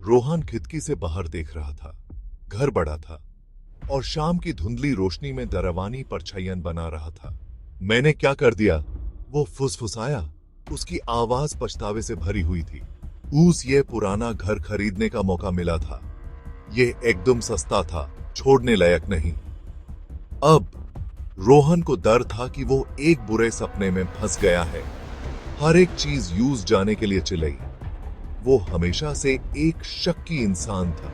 रोहन खिड़की से बाहर देख रहा था। घर बड़ा था और शाम की धुंधली रोशनी में दरवानी परछाइयां बना रहा था। मैंने क्या कर दिया? वो फुसफुसाया। उसकी आवाज पछतावे से भरी हुई थी। उस ये पुराना घर खरीदने का मौका मिला था। ये एकदम सस्ता था, छोड़ने लायक नहीं। अब रोहन को डर था कि वो एक बुरे सपने में फंस गया है। हर एक चीज यूज जाने के लिए चिल्लाई। वो हमेशा से एक शक्की इंसान था।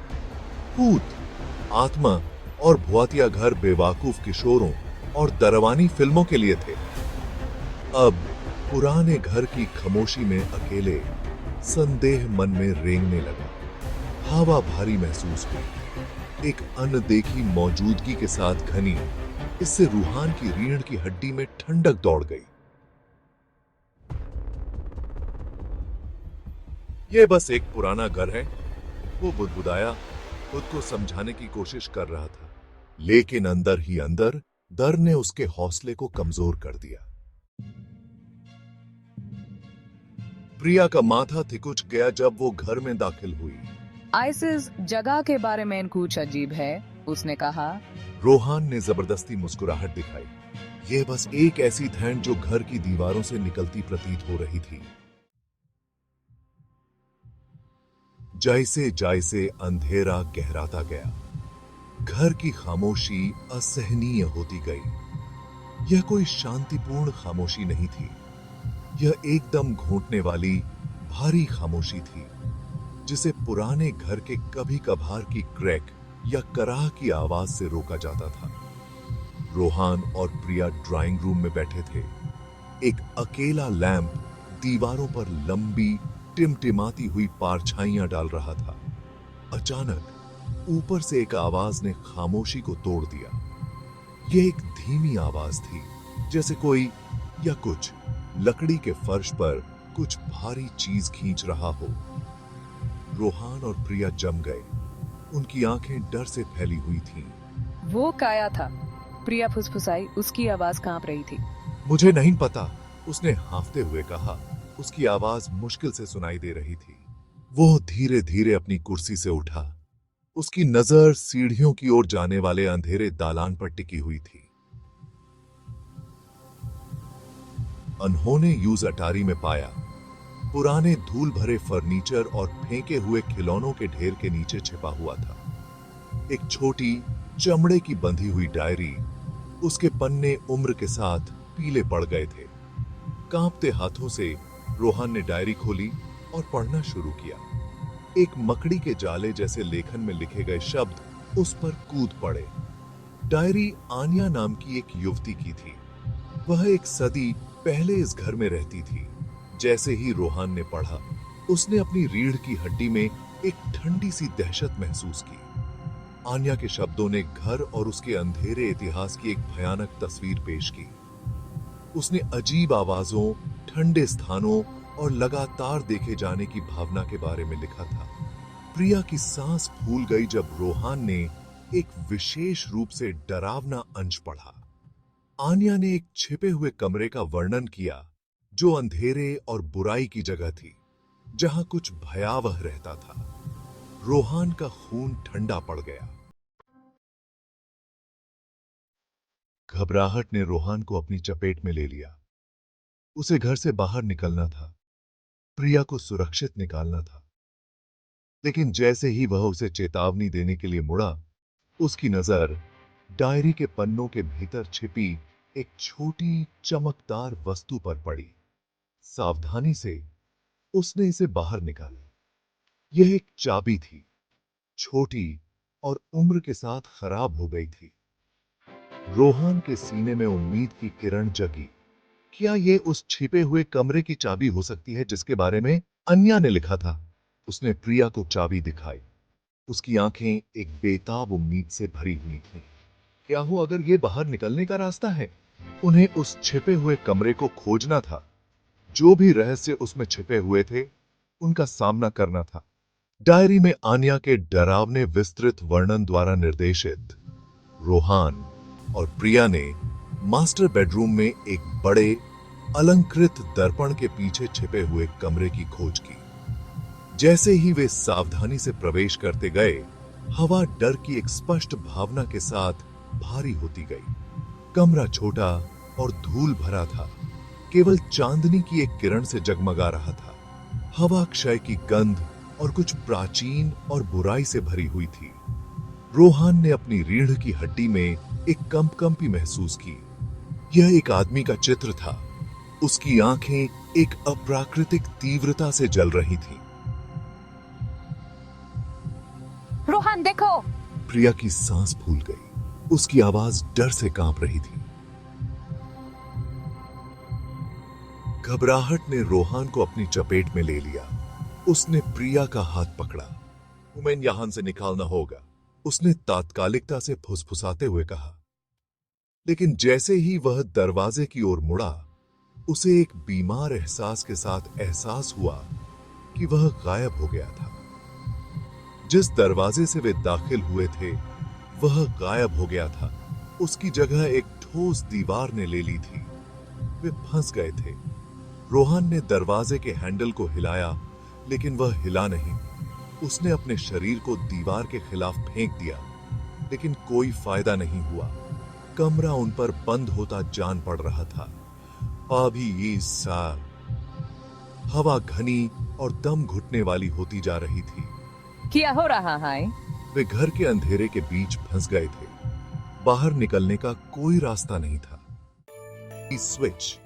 भूत, आत्मा और भुआतिया घर बेवकूफ किशोरों और दरवानी फिल्मों के लिए थे। अब पुराने घर की खामोशी में अकेले संदेह मन में रेंगने लगा। हवा भारी महसूस हुई, एक अनदेखी मौजूदगी के साथ घनी। इससे रूहान की रीढ़ की हड्डी में ठंडक दौड़ गई। यह बस एक पुराना घर है, वो बुदबुदाया, खुद को समझाने की कोशिश कर रहा था। लेकिन अंदर ही अंदर डर ने उसके हौसले को कमजोर कर दिया। प्रिया का माथा थिकुच गया जब वो घर में दाखिल हुई। आइसिस जगह के बारे में कुछ अजीब है, उसने कहा। रोहान ने जबरदस्ती मुस्कुराहट दिखाई। यह बस एक ऐसी धैन जो घर की दीवारों से निकलती प्रतीत हो रही थी। जैसे जैसे अंधेरा गहराता गया, घर की खामोशी असहनीय होती गई। यह कोई शांतिपूर्ण खामोशी नहीं थी। यह एकदम घोंटने वाली भारी खामोशी थी, जिसे पुराने घर के कभी कभार की क्रैक या कराह की आवाज से रोका जाता था। रोहान और प्रिया ड्राइंग रूम में बैठे थे। एक अकेला लैंप दीवारों पर लंबी टिमटिमाती हुई परछाइयां डाल रहा था। अचानक ऊपर से एक आवाज ने खामोशी को तोड़ दिया। यह एक धीमी आवाज थी, जैसे कोई या कुछ लकड़ी के फर्श पर कुछ भारी चीज खींच रहा हो। रोहान और प्रिया जम गए। उनकी आंखें डर से फैली हुई थीं। वो काया था? प्रिया फुसफुसाई, उसकी आवाज कांप रही थी। मुझे नहीं पता, उसने हांफते हुए कहा। उसकी आवाज मुश्किल से सुनाई दे रही थी। वो धीरे धीरे अपनी कुर्सी से उठा। उसकी नजर सीढ़ियों की ओर जाने वाले अंधेरे दालान पर टिकी हुई थी। उन्होंने यूज अटारी में पाया, पुराने धूल भरे फर्नीचर और फेंके हुए खिलौनों के ढेर के नीचे छिपा हुआ था एक छोटी चमड़े की बंधी हुई डायरी। उसके पन्ने उम्र के साथ पीले पड़ गए थे। कांपते हाथों से रोहन ने डायरी खोली और पढ़ना शुरू किया। एक मकड़ी के जाले जैसे लेखन में लिखे गए शब्द उस पर कूद पड़े। डायरी आन्या नाम की एक युवती की थी। वह एक सदी पहले इस घर में रहती थी। जैसे ही रोहन ने पढ़ा, उसने अपनी रीढ़ की हड्डी में एक ठंडी सी दहशत महसूस की। आन्या के शब्दों ने घर और उसके अंधेरे इतिहास की एक भयानक तस्वीर पेश की। उसने अजीब आवाजों, ठंडे स्थानों और लगातार देखे जाने की भावना के बारे में लिखा था। प्रिया की सांस फूल गई जब रोहन ने एक विशेष रूप से डरावना अंश पढ़ा। आन्या ने एक छिपे हुए कमरे का वर्णन किया, जो अंधेरे और बुराई की जगह थी, जहां कुछ भयावह रहता था। रोहन का खून ठंडा पड़ गया। घबराहट ने रोहन को अपनी चपेट में ले लिया। उसे घर से बाहर निकलना था, प्रिया को सुरक्षित निकालना था। लेकिन जैसे ही वह उसे चेतावनी देने के लिए मुड़ा, उसकी नजर डायरी के पन्नों के भीतर छिपी एक छोटी चमकदार वस्तु पर पड़ी। सावधानी से उसने इसे बाहर निकाला। यह एक चाबी थी, छोटी और उम्र के साथ खराब हो गई थी। रोहन के सीने में उम्मीद की किरण जगी। क्या यह उस छिपे हुए कमरे की चाबी हो सकती है जिसके बारे में अन्या ने लिखा था? उसने प्रिया को चाबी दिखाई। उसकी आंखें एक बेताब उम्मीद से भरी हुई थीं। क्या हो अगर यह बाहर निकलने का रास्ता है? उन्हें उस छिपे हुए कमरे को खोजना था। जो भी रहस्य उसमें छिपे हुए थे, उनका सामना करना था। डायरी में आन्या के डरावने विस्तृत वर्णन द्वारा निर्देशित रोहन और प्रिया ने मास्टर बेडरूम में एक बड़े अलंकृत दर्पण के पीछे छिपे हुए कमरे की खोज की। जैसे ही वे सावधानी से प्रवेश करते गए, हवा डर की एक स्पष्ट भावना के साथ भारी होती गई। कमरा छोटा और धूल भरा था, केवल चांदनी की एक किरण से जगमगा रहा था। हवा क्षय की गंध और कुछ प्राचीन और बुराई से भरी हुई थी। रोहान ने अपनी रीढ़ की हड्डी में एक कंपकंपी महसूस की। यह एक आदमी का चित्र था। उसकी आंखें एक अप्राकृतिक तीव्रता से जल रही थीं। रोहन देखो। प्रिया की सांस फूल गई। उसकी आवाज डर से कांप रही थी। घबराहट ने रोहान को अपनी चपेट में ले लिया। उसने प्रिया का हाथ पकड़ा। तुम्हें यहां से निकालना होगा, उसने तात्कालिकता से फुसफुसाते हुए कहा। लेकिन जैसे ही वह दरवाजे की ओर मुड़ा, उसे एक बीमार एहसास के साथ एहसास हुआ कि वह गायब हो गया था। जिस दरवाजे से वे दाखिल हुए थे, वह गायब हो गया था। उसकी जगह एक ठोस दीवार ने ले ली थी। वे फंस गए थे। रोहन ने दरवाजे के हैंडल को हिलाया, लेकिन वह हिला नहीं। उसने अपने शरीर को दीवार के खिलाफ फेंक दिया, लेकिन कोई फायदा नहीं हुआ। कमरा उन पर बंद होता जान पड़ रहा था। अभी इस साल हवा घनी और दम घुटने वाली होती जा रही थी। क्या हो रहा है? वे घर के अंधेरे के बीच फंस गए थे। बाहर निकलने का कोई रास्ता नहीं था। स्विच